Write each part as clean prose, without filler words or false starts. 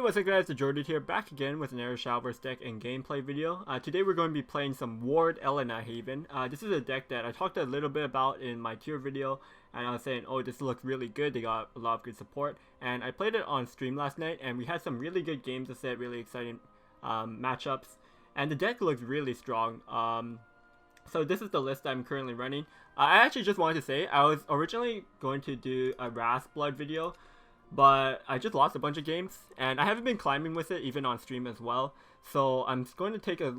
Hey, what's up guys, TheJordude here, back again with another Shadowverse deck and gameplay video. Today we're going to be playing some Ward Elana Haven. This is a deck that I talked a little bit about in my tier video, and I was saying, oh, this looks really good, they got a lot of good support. And I played it on stream last night, and we had some really good games to set, really exciting matchups. And the deck looks really strong. So this is the list I'm currently running. I actually just wanted to say, I was originally going to do a Ras Blood video, but I just lost a bunch of games, and I haven't been climbing with it even on stream as well. So I'm going to take a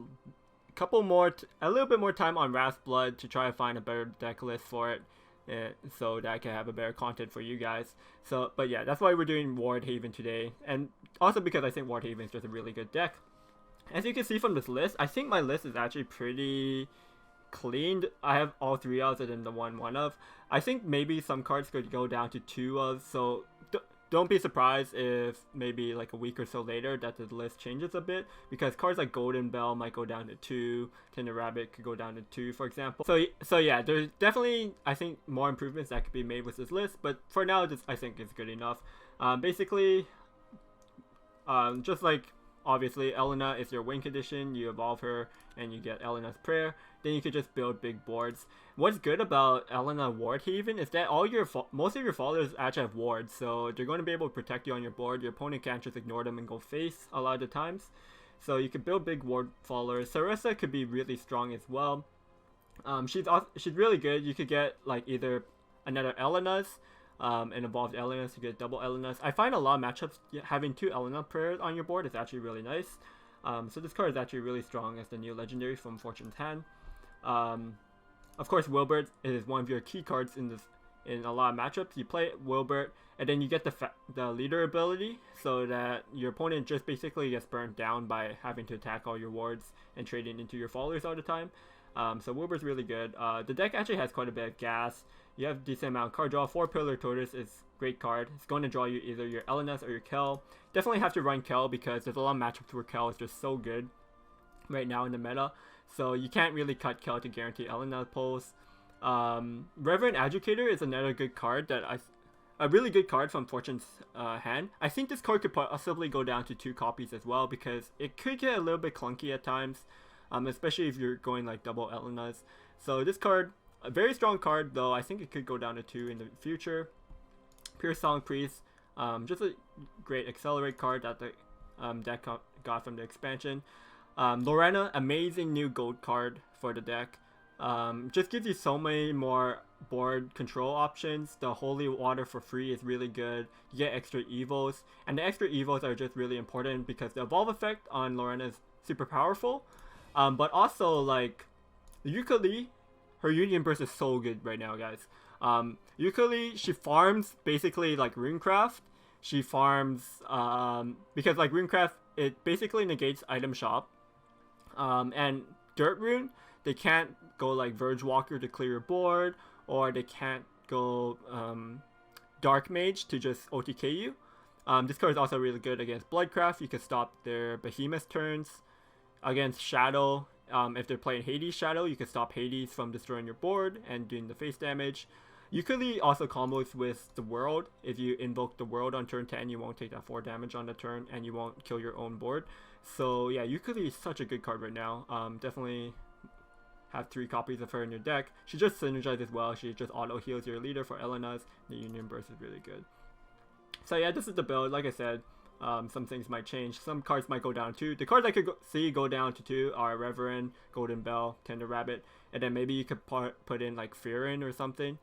little bit more time on Ras Blood to try to find a better deck list for it, so that I can have a better content for you guys. So, but yeah, that's why we're doing Ward Haven today, and also because I think Ward Haven is just a really good deck. As you can see from this list, I think my list is actually pretty cleaned. I have all 3 ofs and then the 1 of. I think maybe some cards could go down to 2 ofs, so don't be surprised if maybe like a week or so later that the list changes a bit, because cards like Golden Bell might go down to 2, Tender Rabbit could go down to 2, for example. So yeah, there's definitely, I think, more improvements that could be made with this list, but for now, this I think is good enough. Basically, just like, obviously, Elana is your win condition, you evolve her, and you get Elana's Prayer. Then you could just build big boards. What's good about Elana Ward Haven is that most of your followers actually have wards, so they're going to be able to protect you on your board. Your opponent can't just ignore them and go face a lot of the times. So you can build big ward followers. Sarissa could be really strong as well. She's really good. You could get like either another Elana's, an evolved Elana's, you get double Elana's. I find a lot of matchups having 2 Elana prayers on your board is actually really nice. So this card is actually really strong as the new legendary from Fortune's Hand. Of course, Wilbert is one of your key cards in a lot of matchups. You play Wilbert, and then you get the leader ability, so that your opponent just basically gets burnt down by having to attack all your wards and trading into your followers all the time. So Wilbert's really good. The deck actually has quite a bit of gas. You have a decent amount of card draw. 4 Pillar Tortoise is a great card. It's going to draw you either your Elenas or your Kel. Definitely have to run Kel because there's a lot of matchups where Kel is just so good right now in the meta. So you can't really cut Kel to guarantee Elana pulls. Reverend Educator is another good card a really good card from Fortune's hand. I think this card could possibly go down to 2 copies as well, because it could get a little bit clunky at times, especially if you're going like double Elenas. So this card, a very strong card, though I think it could go down to 2 in the future. Pure Song Priest, just a great accelerate card that the deck got from the expansion. Lorena, amazing new gold card for the deck. Just gives you so many more board control options. The Holy Water for free is really good. You get extra evos, and the extra evos are just really important because the evolve effect on Lorena is super powerful. But also, like, Yukali, her Union Burst is so good right now, guys. Yukali, she farms basically like Runecraft. She farms because like Runecraft, it basically negates item shop. And Dirt Rune, they can't go like Verge Walker to clear your board, or they can't go Dark Mage to just OTK you. This card is also really good against Bloodcraft. You can stop their Behemoth turns. Against Shadow, if they're playing Hades Shadow, you can stop Hades from destroying your board and doing the face damage. Yukali also combos with the World. If you invoke the World on turn 10, you won't take that 4 damage on the turn, and you won't kill your own board. So yeah, Yukali is such a good card right now. Definitely have 3 copies of her in your deck. She just synergizes well. She just auto heals your leader for Elena's. The Union Burst is really good. So yeah, this is the build. Like I said, some things might change. Some cards might go down to 2. The cards I could see go down to 2 are Reverend, Golden Bell, Tender Rabbit, and then maybe you could put in like Fearin or something.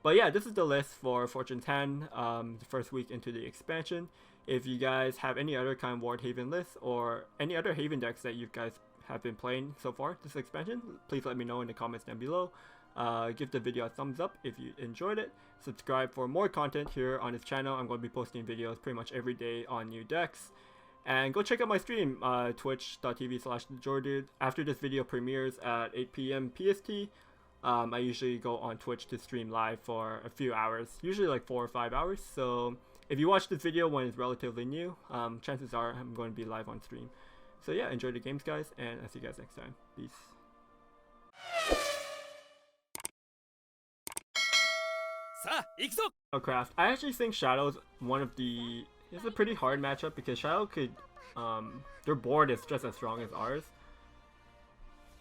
But yeah, this is the list for Fortune's Hand, the first week into the expansion. If you guys have any other kind of Ward Haven lists or any other Haven decks that you guys have been playing so far this expansion, please let me know in the comments down below. Give the video a thumbs up if you enjoyed it. Subscribe for more content here on this channel. I'm going to be posting videos pretty much every day on new decks. And go check out my stream, twitch.tv/TheJordude. After this video premieres at 8 PM PST, I usually go on Twitch to stream live for a few hours, usually like 4 or 5 hours. So if you watch this video when it's relatively new, chances are I'm going to be live on stream. So yeah, enjoy the games, guys, and I'll see you guys next time. Peace. Shadowcraft. I actually think Shadow's one of the It's a pretty hard matchup because Shadow could, their board is just as strong as ours.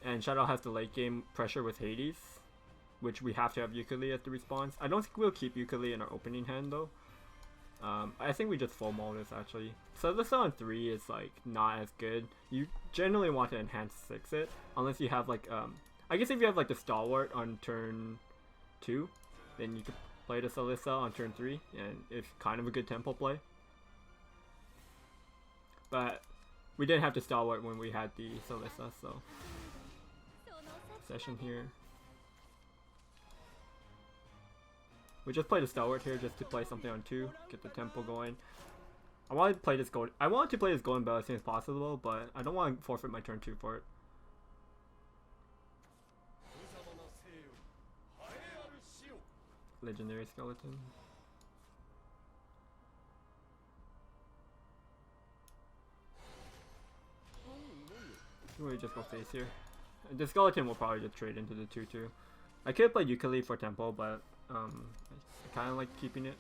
And Shadow has the late game pressure with Hades, which we have to have Yooka-Lee as the response. I don't think we'll keep Yooka-Lee in our opening hand though. I think we just full maul this actually. So this on 3 is like not as good. You generally want to enhance 6 it, unless you have like, I guess if you have like the Stalwart on turn 2, then you could play the Salissa on turn 3, and it's kind of a good tempo play. But we didn't have the Stalwart when we had the Salissa, so session here. We just played a Stalwart here just to play something on 2, get the tempo going. I wanted to play this Golden Bell as soon as possible, but I don't want to forfeit my turn 2 for it. Legendary Skeleton. We just go face here. The Skeleton will probably just trade into the 2-2. I could play Yooka-Lee for tempo, but I kind of like keeping it.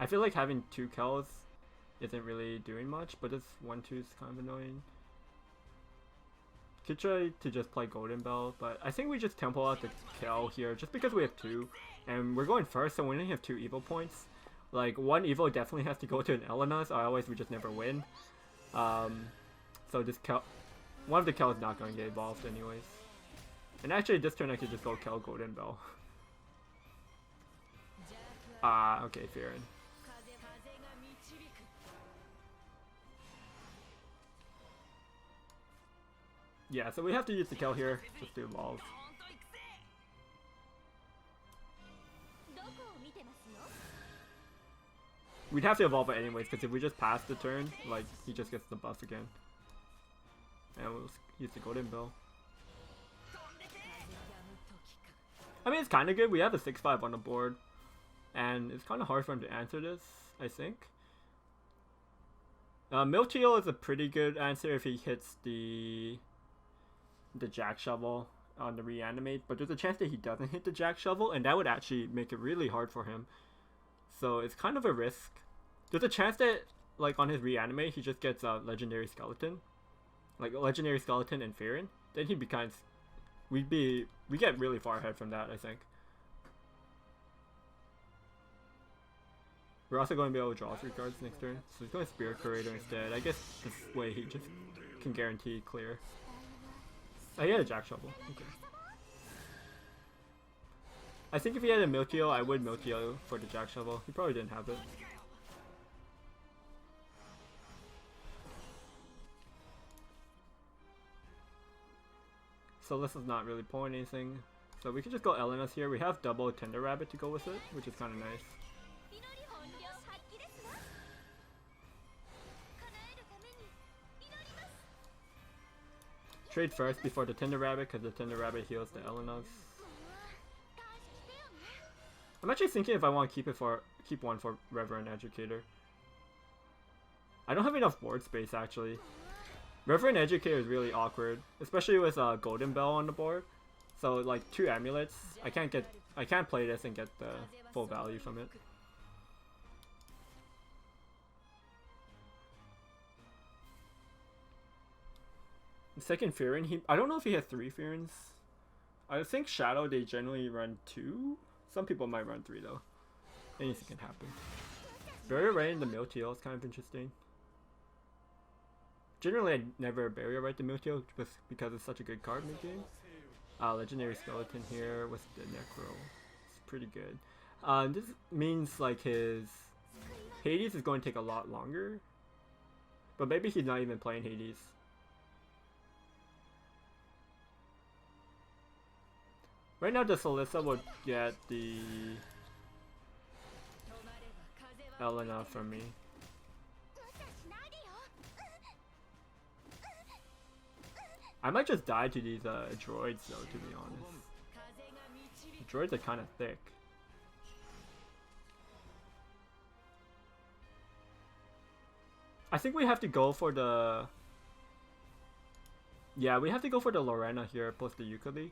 I feel like having 2 Kells isn't really doing much, but this 1-2 is kind of annoying. Could try to just play Golden Bell, but I think we just tempo out the Kell here just because we have 2, and we're going first, so we only have 2 evil points. Like, 1 evil definitely has to go to an Elana, so otherwise we just never win. So this Kell, one of the Kell is not going to get evolved anyways. And actually this turn I could just go Kell Golden Bell. Okay, Farron. Yeah, so we have to use the Kell here just to evolve. We'd have to evolve it anyways, because if we just pass the turn, like, he just gets the buff again. And we'll use the Golden Bell. I mean, it's kind of good. We have a 6-5 on the board. And it's kind of hard for him to answer this, I think. Miltio is a pretty good answer if he hits the Jack Shovel on the reanimate. But there's a chance that he doesn't hit the Jack Shovel, and that would actually make it really hard for him. So it's kind of a risk. There's a chance that, like, on his reanimate, he just gets a Legendary Skeleton. Like, a Legendary Skeleton and Farron. Then he becomes... We get really far ahead from that, I think. We're also going to be able to draw 3 cards next turn. So he's going Spirit Curator instead. I guess this way he just can guarantee clear. Oh, he had a Jack Shovel. Okay. I think if he had a Miltio, I would Miltio for the Jack Shovel. He probably didn't have it. So this is not really pulling anything. So we can just go Elena's here. We have double Tender Rabbit to go with it, which is kind of nice. Trade first before the Tender Rabbit, because the Tender Rabbit heals the Elena's. I'm actually thinking if I want to keep one for Reverend Educator. I don't have enough board space actually. Reverend Educator is really awkward, especially with Golden Bell on the board. So like 2 amulets, I can't play this and get the full value from it. The second Farron, I don't know if he has 3 Farrons. I think Shadow they generally run 2. Some people might run 3 though. Anything can happen. Barrier right in the Miltio is kind of interesting. Generally I never barrier right the Miltio just because it's such a good card mid-game. Legendary Skeleton here with the Necro. It's pretty good. This means like his Hades is going to take a lot longer. But maybe he's not even playing Hades. Right now the Salissa would get the Elana from me. I might just die to these droids though, to be honest. The droids are kind of thick. I think we have to go for the... Yeah, we have to go for the Lorena here plus the Yooka-Lee.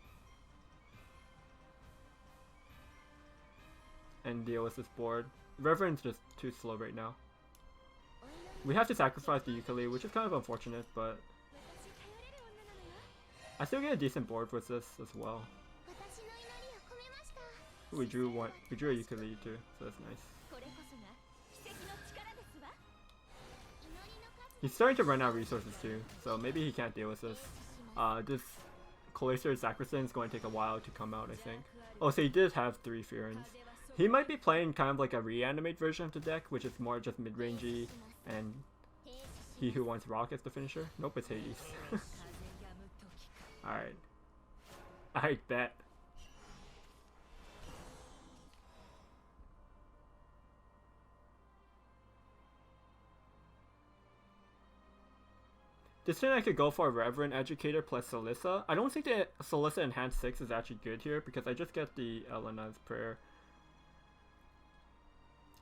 and deal with this board. Reverend's just too slow right now. We have to sacrifice the ukulele, which is kind of unfortunate, but I still get a decent board with this as well. We drew a ukulele too, so that's nice. He's starting to run out of resources too, so maybe he can't deal with this. This Cloistered Sacristan is going to take a while to come out, I think. Oh, so he did have 3 Fearins. He might be playing kind of like a reanimate version of the deck, which is more just mid-rangey, and he who wants rock as the finisher. Nope, it's Hades. Alright. I bet. This turn I could go for a Reverend Educator plus Solissa. I don't think the Solissa Enhanced 6 is actually good here because I just get the Elana's Prayer.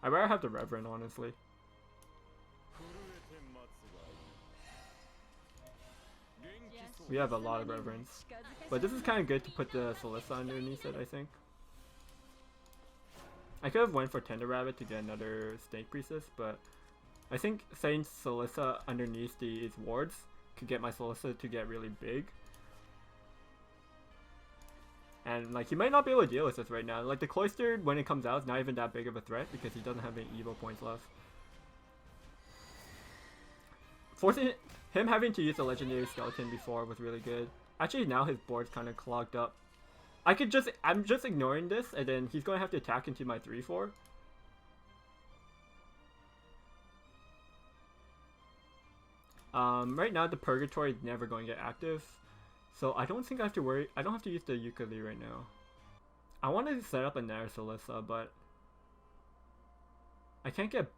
I'd rather have the Reverend, honestly. We have a lot of Reverends. But this is kind of good to put the Solissa underneath it, I think. I could have went for Tender Rabbit to get another Snake Priestess, but I think saying Solissa underneath these wards could get my Solissa to get really big. And like he might not be able to deal with this right now. Like the Cloistered, when it comes out, is not even that big of a threat because he doesn't have any Evo points left. Forcing him having to use the Legendary Skeleton before was really good. Actually now his board's kind of clogged up. I'm just ignoring this and then he's going to have to attack into my 3-4. Right now the Purgatory is never going to get active, so I don't think I have to worry. I don't have to use the ukulele right now. I wanted to set up another Solissa, but I can't get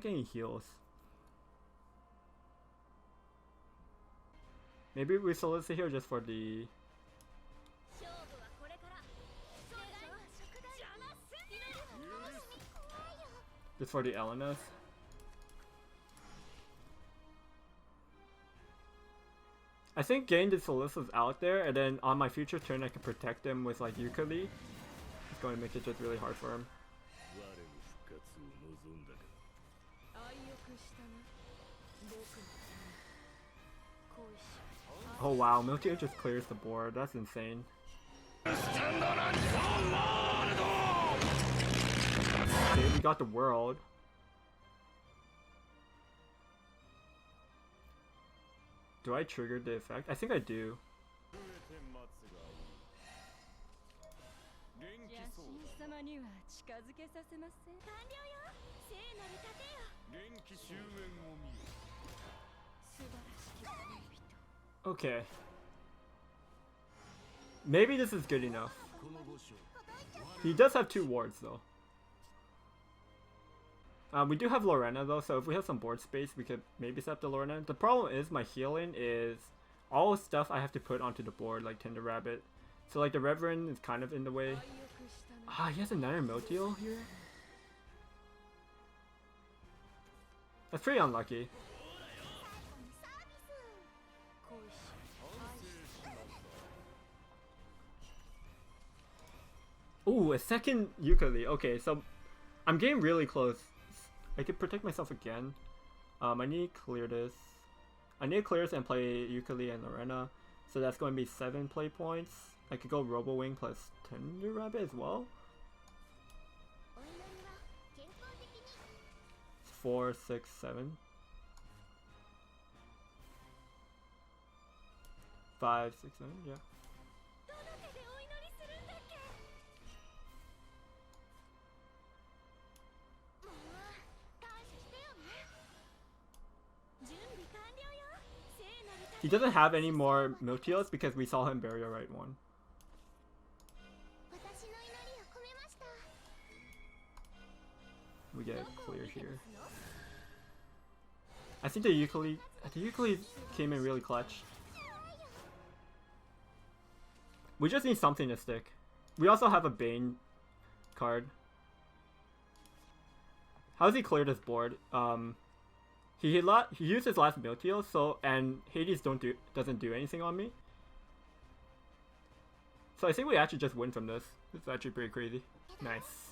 any heals. Maybe we Solissa here just for the. Just for the Elenas. I think getting the Solissa's out there, and then on my future turn I can protect them with like ukulele. It's going to make it just really hard for him. Oh wow, Miltia just clears the board. That's insane. Okay, we got the world. Do I trigger the effect? I think I do. Okay. Maybe this is good enough. He does have 2 wards though. We do have Lorena though, so if we have some board space, we could maybe set up the Lorena. The problem is my healing is all the stuff I have to put onto the board, like Tender Rabbit. So like the Reverend is kind of in the way. Ah, he has another Miltiel here? That's pretty unlucky. Ooh, a second ukulele. Okay, so I'm getting really close. I could protect myself again. I need to clear this. I need to clear this and play ukulele and Lorena. So that's going to be 7 play points. I could go Robo Wing plus Tender Rabbit as well. 4, 6, 7. 5, 6, 7, yeah. He doesn't have any more Miltios because we saw him Burial Rite 1. We get clear here. I think the ukulele came in really clutch. We just need something to stick. We also have a Bane card. How does he clear this board? He used his last Miltiel, so and Hades doesn't do anything on me. So I think we actually just win from this. This is actually pretty crazy. Nice.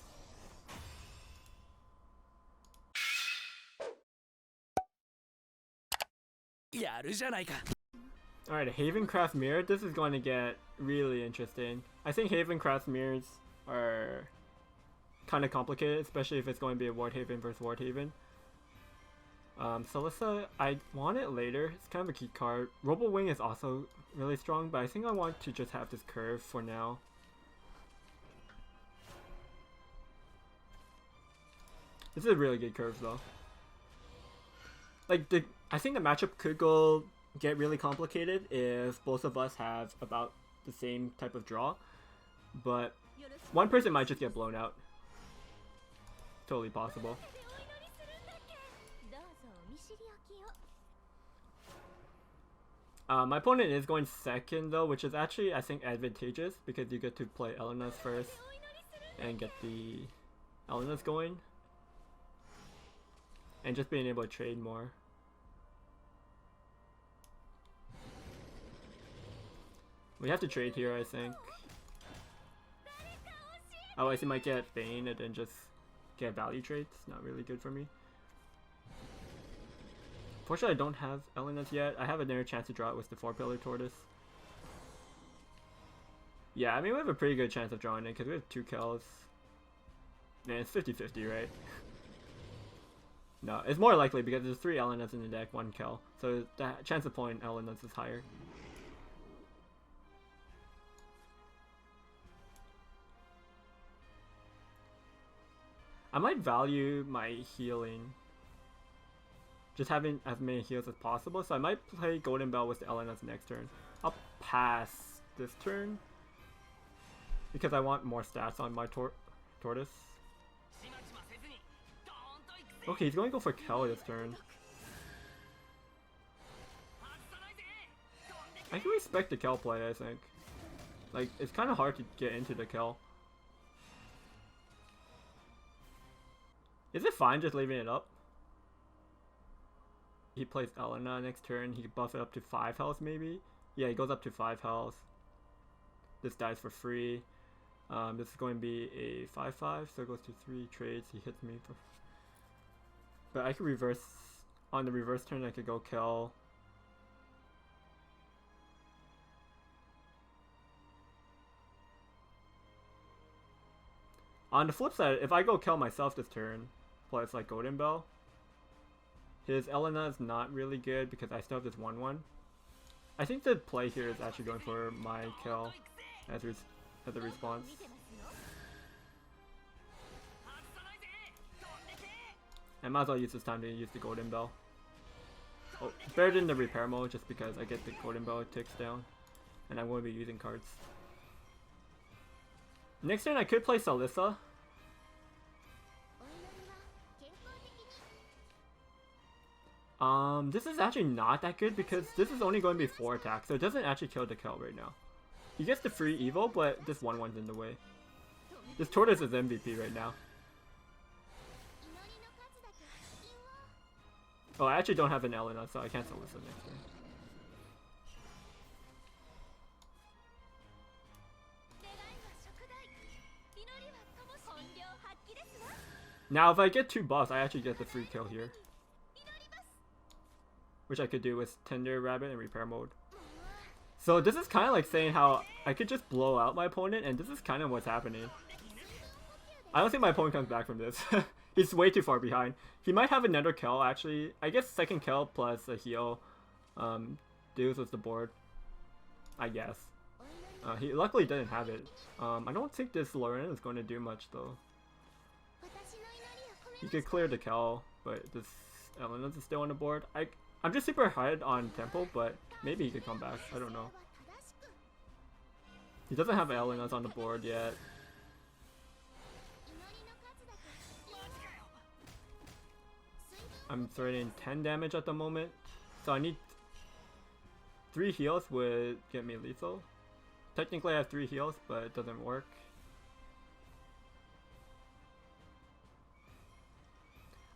Alright, Havencraft Mirror. This is going to get really interesting. I think Havencraft Mirrors are kind of complicated, especially if it's going to be a Ward Haven versus Ward Haven. Celissa, I want it later. It's kind of a key card. Robo Wing is also really strong, but I think I want to just have this curve for now. This is a really good curve though. Like I think the matchup could get really complicated if both of us have about the same type of draw, but one person might just get blown out. Totally possible. My opponent is going second though, which is actually I think advantageous because you get to play Elena's first and get the Elena's going. And just being able to trade more. We have to trade here, I think. Otherwise he might get Bane and then just get value trades. Not really good for me. Fortunately I don't have Elena's yet. I have another chance to draw it with the 4-Pillar Tortoise. Yeah, I mean we have a pretty good chance of drawing it because we have 2 kills. Man, it's 50-50, right? No, it's more likely because there's 3 Elenas in the deck, 1 kill. So the chance of pulling Elenas is higher. I might value my healing. Just having as many heals as possible. So I might play Golden Bell with the Elenas next turn. I'll pass this turn. Because I want more stats on my Tortoise. Okay, he's going to go for Kel this turn. I can respect the Kel play, I think. Like, it's kind of hard to get into the Kel. Is it fine just leaving it up? He plays Elana next turn. He can buff it up to 5 health maybe? Yeah, he goes up to 5 health. This dies for free. This is going to be a 5-5, so it goes to 3 trades. He hits me for... But I could reverse, on the reverse turn I could go kill. On the flip side, if I go kill myself this turn, plus like Golden Bell, his Elena is not really good because I still have this 1-1. I think the play here is actually going for my kill as a response. I might as well use this time to use the Golden Bell. Oh, better than the repair mode just because I get the Golden Bell ticks down. And I'm going to be using cards. Next turn I could play Celissa. This is actually not that good because this is only going to be 4 attacks, so it doesn't actually kill the Kel right now. He gets the free Evo, but this 1-1's in the way. This Tortoise is MVP right now. Oh, I actually don't have an Elena, so I can't Celissa next turn. Now, if I get 2 buffs, I actually get the free kill here. Which I could do with Tender Rabbit and Repair Mode. So this is kind of like saying how I could just blow out my opponent, and this is kind of what's happening. I don't think my opponent comes back from this. He's way too far behind. He might have another kill, actually. I guess second kill plus a heal deals with the board. I guess. He luckily didn't have it. I don't think this Lauren is going to do much, though. He could clear the kill, but this Elena's is still on the board. I'm just super hard on Temple, but maybe he could come back. I don't know. He doesn't have Elena's on the board yet. I'm threatening 10 damage at the moment, so I need 3 heals would get me lethal. Technically I have 3 heals, but it doesn't work.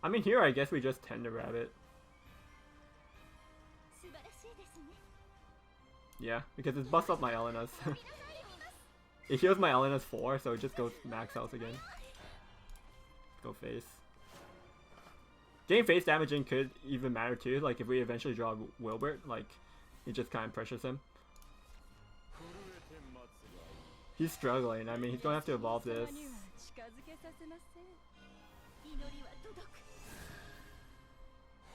I mean here I guess we just Tender Rabbit. Yeah, because it buffs up my Elena's. It heals my Elena's 4, so it just goes max health again. Go face. Getting face damage in could even matter too, like if we eventually draw Wilbert, like it just kind of pressures him. He's struggling. I mean, he's going to have to evolve this.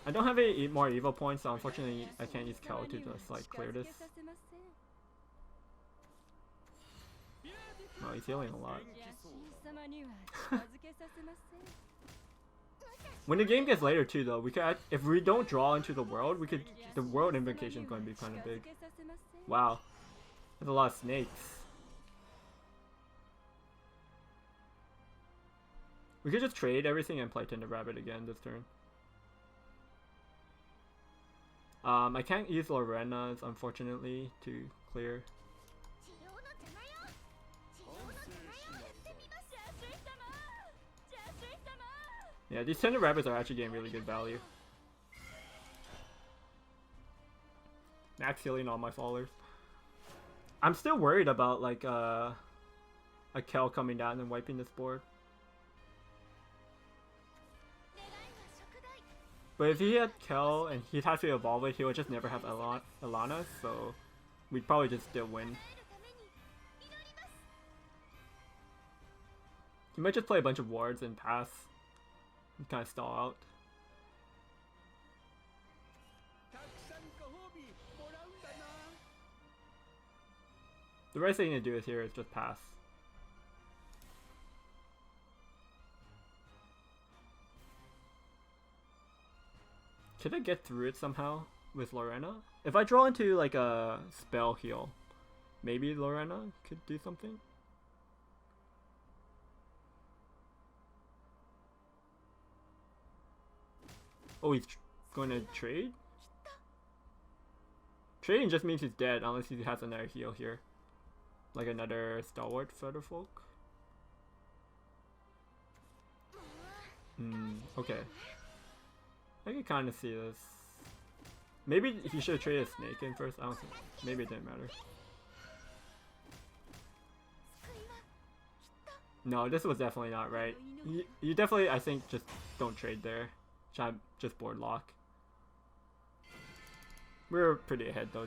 I don't have any more evil points, so unfortunately I can't use Kel to just like clear this. Oh, he's healing a lot. When the game gets later too though, we could, if we don't draw into the world, we could, the world invocation is going to be kind of big. Wow. There's a lot of snakes. We could just trade everything and play Tender Rabbit again this turn. I can't use Lorena's unfortunately to clear. Yeah, these Tender Rabbits are actually getting really good value. Max healing all my fallers. I'm still worried about like a Kel coming down and wiping this board. But if he had Kel and he'd have to evolve it, he would just never have Elana, so we'd probably just still win. He might just play a bunch of wards and pass and kind of stall out. The right thing to do is here is just pass. Could I get through it somehow with Lorena? If I draw into like a spell heal, maybe Lorena could do something? Oh, he's going to trade? Trading just means he's dead unless he has another heal here. Like another Stalwart Featherfolk. Okay. I can kind of see this. Maybe he should have traded a snake in first. I don't think. Maybe it didn't matter. No, this was definitely not right. You definitely, I think, just don't trade there. Just board lock. We're pretty ahead though.